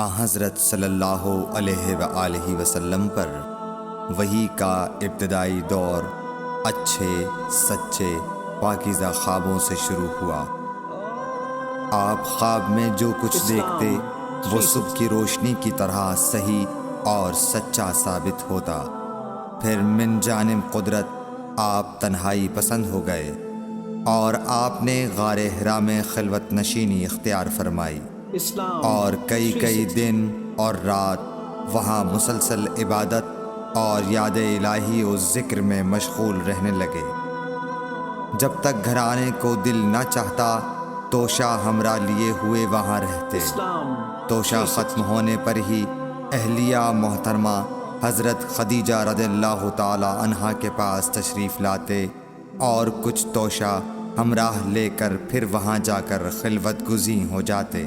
حضرت صلی اللہ علیہ وآلہ وسلم پر وحی کا ابتدائی دور اچھے سچے پاکیزہ خوابوں سے شروع ہوا۔ آپ خواب میں جو کچھ دیکھتے وہ صبح کی روشنی کی طرح صحیح اور سچا ثابت ہوتا۔ پھر من جانب قدرت آپ تنہائی پسند ہو گئے اور آپ نے غار حرا میں خلوت نشینی اختیار فرمائی اور کئی دن اور رات وہاں مسلسل عبادت اور یاد الہی و ذکر میں مشغول رہنے لگے۔ جب تک گھرانے کو دل نہ چاہتا توشہ ہمراہ لیے ہوئے وہاں رہتے۔ توشہ ختم ہونے پر ہی اہلیہ محترمہ حضرت خدیجہ رضی اللہ تعالی عنہا کے پاس تشریف لاتے اور کچھ توشہ ہمراہ لے کر پھر وہاں جا کر خلوت گزین ہو جاتے۔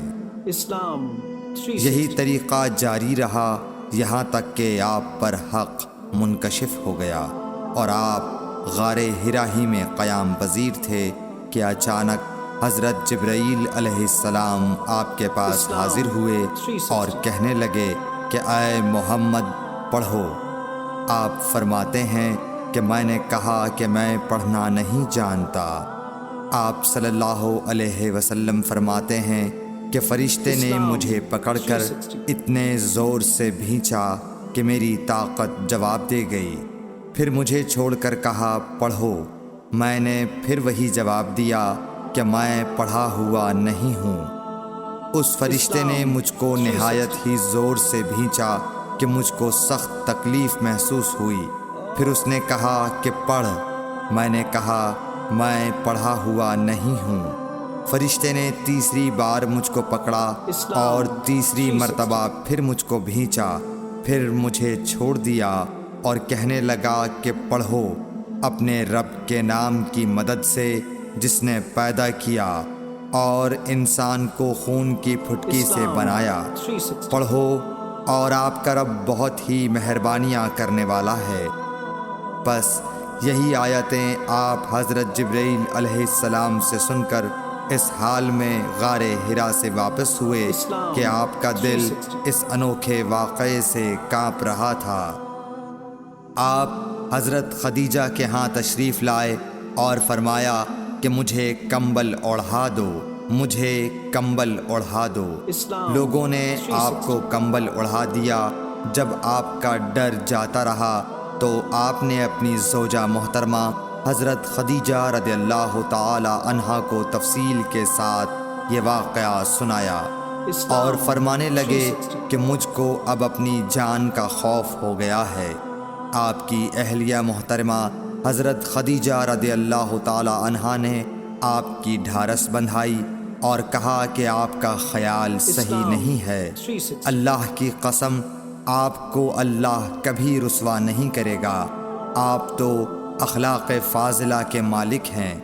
یہی طریقہ جاری رہا یہاں تک کہ آپ پر حق منکشف ہو گیا اور آپ غار حرا ہی میں قیام پذیر تھے کہ اچانک حضرت جبرائیل علیہ السلام آپ کے پاس حاضر ہوئے اور کہنے لگے کہ اے محمد پڑھو۔ آپ فرماتے ہیں کہ میں نے کہا کہ میں پڑھنا نہیں جانتا۔ آپ صلی اللہ علیہ وسلم فرماتے ہیں کہ فرشتے نے مجھے پکڑ کر اتنے زور سے بھینچا کہ میری طاقت جواب دے گئی۔ پھر مجھے چھوڑ کر کہا پڑھو۔ میں نے پھر وہی جواب دیا کہ میں پڑھا ہوا نہیں ہوں۔ اس فرشتے نے مجھ کو نہایت ہی زور سے بھینچا کہ مجھ کو سخت تکلیف محسوس ہوئی۔ پھر اس نے کہا کہ پڑھ۔ میں نے کہا میں پڑھا ہوا نہیں ہوں۔ فرشتے نے تیسری بار مجھ کو پکڑا اور تیسری مرتبہ پھر مجھ کو بھینچا۔ پھر مجھے چھوڑ دیا اور کہنے لگا کہ پڑھو اپنے رب کے نام کی مدد سے جس نے پیدا کیا اور انسان کو خون کی پھٹکی سے بنایا۔ پڑھو اور آپ کا رب بہت ہی مہربانیاں کرنے والا ہے۔ بس یہی آیتیں آپ حضرت جبرائیل علیہ السلام سے سن کر اس حال میں غار حرا سے واپس ہوئے کہ آپ کا دل اس انوکھے واقعے سے کانپ رہا تھا۔ آپ حضرت خدیجہ کے ہاں تشریف لائے اور فرمایا کہ مجھے کمبل اوڑھا دو، مجھے کمبل اوڑھا دو۔ لوگوں نے آپ کو کمبل اوڑھا دیا۔ جب آپ کا ڈر جاتا رہا تو آپ نے اپنی زوجہ محترمہ حضرت خدیجہ رضی اللہ تعالی عنہا کو تفصیل کے ساتھ یہ واقعہ سنایا اور فرمانے لگے کہ مجھ کو اب اپنی جان کا خوف ہو گیا ہے۔ آپ کی اہلیہ محترمہ حضرت خدیجہ رضی اللہ تعالی عنہا نے آپ کی ڈھارس بندھائی اور کہا کہ آپ کا خیال صحیح نہیں ہے۔ اللہ کی قسم آپ کو اللہ کبھی رسوا نہیں کرے گا۔ آپ تو اخلاق فاضلہ کے مالک ہیں۔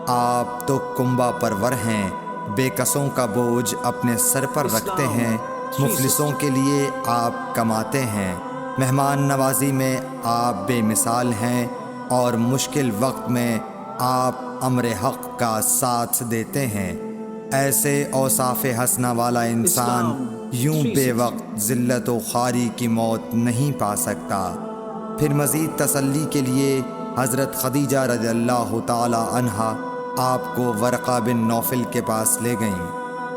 آپ تو کنبہ پرور ہیں، بے کسوں کا بوجھ اپنے سر پر رکھتے ہیں، مفلسوں کے لیے آپ کماتے ہیں، مہمان نوازی میں آپ بے مثال ہیں اور مشکل وقت میں آپ امر حق کا ساتھ دیتے ہیں۔ ایسے اوصاف حسنہ والا انسان یوں بے وقت ذلت و خواری کی موت نہیں پا سکتا۔ پھر مزید تسلی کے لیے حضرت خدیجہ رضی اللہ تعالی عنہا آپ کو ورقہ بن نوفل کے پاس لے گئیں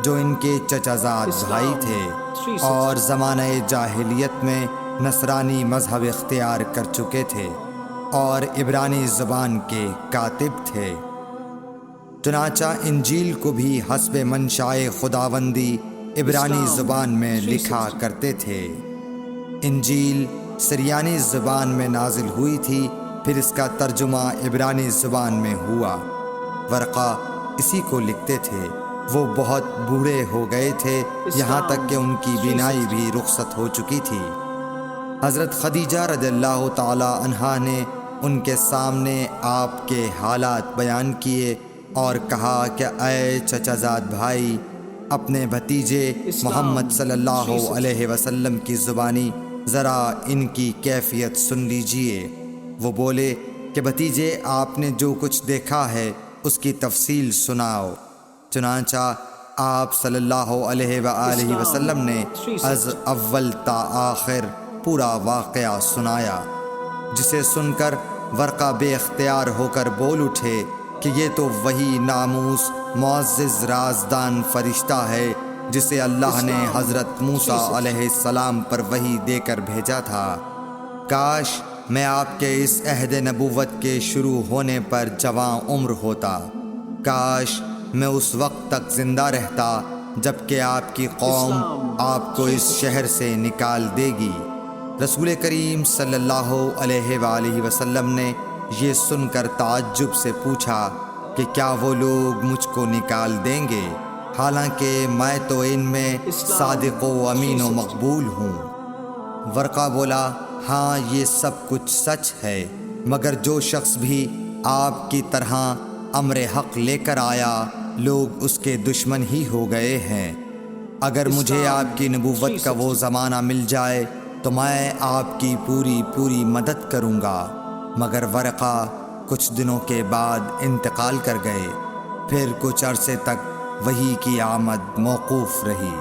جو ان کے چچا زاد بھائی تھے اور زمانہ جاہلیت میں نصرانی مذہب اختیار کر چکے تھے اور عبرانی زبان کے کاتب تھے۔ چنانچہ انجیل کو بھی حسب منشائے خداوندی عبرانی زبان میں لکھا کرتے تھے۔ انجیل سریانی زبان میں نازل ہوئی تھی، پھر اس کا ترجمہ عبرانی زبان میں ہوا۔ ورقہ اسی کو لکھتے تھے۔ وہ بہت بوڑھے ہو گئے تھے، یہاں تک کہ ان کی بینائی بھی رخصت ہو چکی تھی۔ حضرت خدیجہ رضی اللہ تعالی عنہا نے ان کے سامنے آپ کے حالات بیان کیے اور کہا کہ اے چچا زاد بھائی، اپنے بھتیجے محمد صلی اللہ علیہ وسلم کی زبانی ذرا ان کی کیفیت سن لیجئے۔ وہ بولے کہ بھتیجے آپ نے جو کچھ دیکھا ہے اس کی تفصیل سناؤ۔ چنانچہ آپ صلی اللہ علیہ وآلہ وسلم نے از اول تا آخر پورا واقعہ سنایا، جسے سن کر ورقہ بے اختیار ہو کر بول اٹھے کہ یہ تو وہی ناموس معزز رازدان فرشتہ ہے جسے اللہ نے حضرت موسیٰ علیہ السلام پر وحی دے کر بھیجا تھا۔ کاش میں آپ کے اس عہد نبوت کے شروع ہونے پر جواں عمر ہوتا، کاش میں اس وقت تک زندہ رہتا جب کہ آپ کی قوم آپ کو اس شہر سے نکال دے گی۔ رسول کریم صلی اللہ علیہ وآلہ وسلم نے یہ سن کر تعجب سے پوچھا کہ کیا وہ لوگ مجھ کو نکال دیں گے، حالانکہ میں تو ان میں صادق و امین و مقبول ہوں؟ ورقہ بولا، ہاں یہ سب کچھ سچ ہے، مگر جو شخص بھی آپ کی طرح امر حق لے کر آیا لوگ اس کے دشمن ہی ہو گئے ہیں۔ اگر مجھے آپ کی نبوت کا وہ زمانہ مل جائے تو میں آپ کی پوری مدد کروں گا، مگر ورقہ کچھ دنوں کے بعد انتقال کر گئے، پھر کچھ عرصے تک وحی کی آمد موقوف رہی۔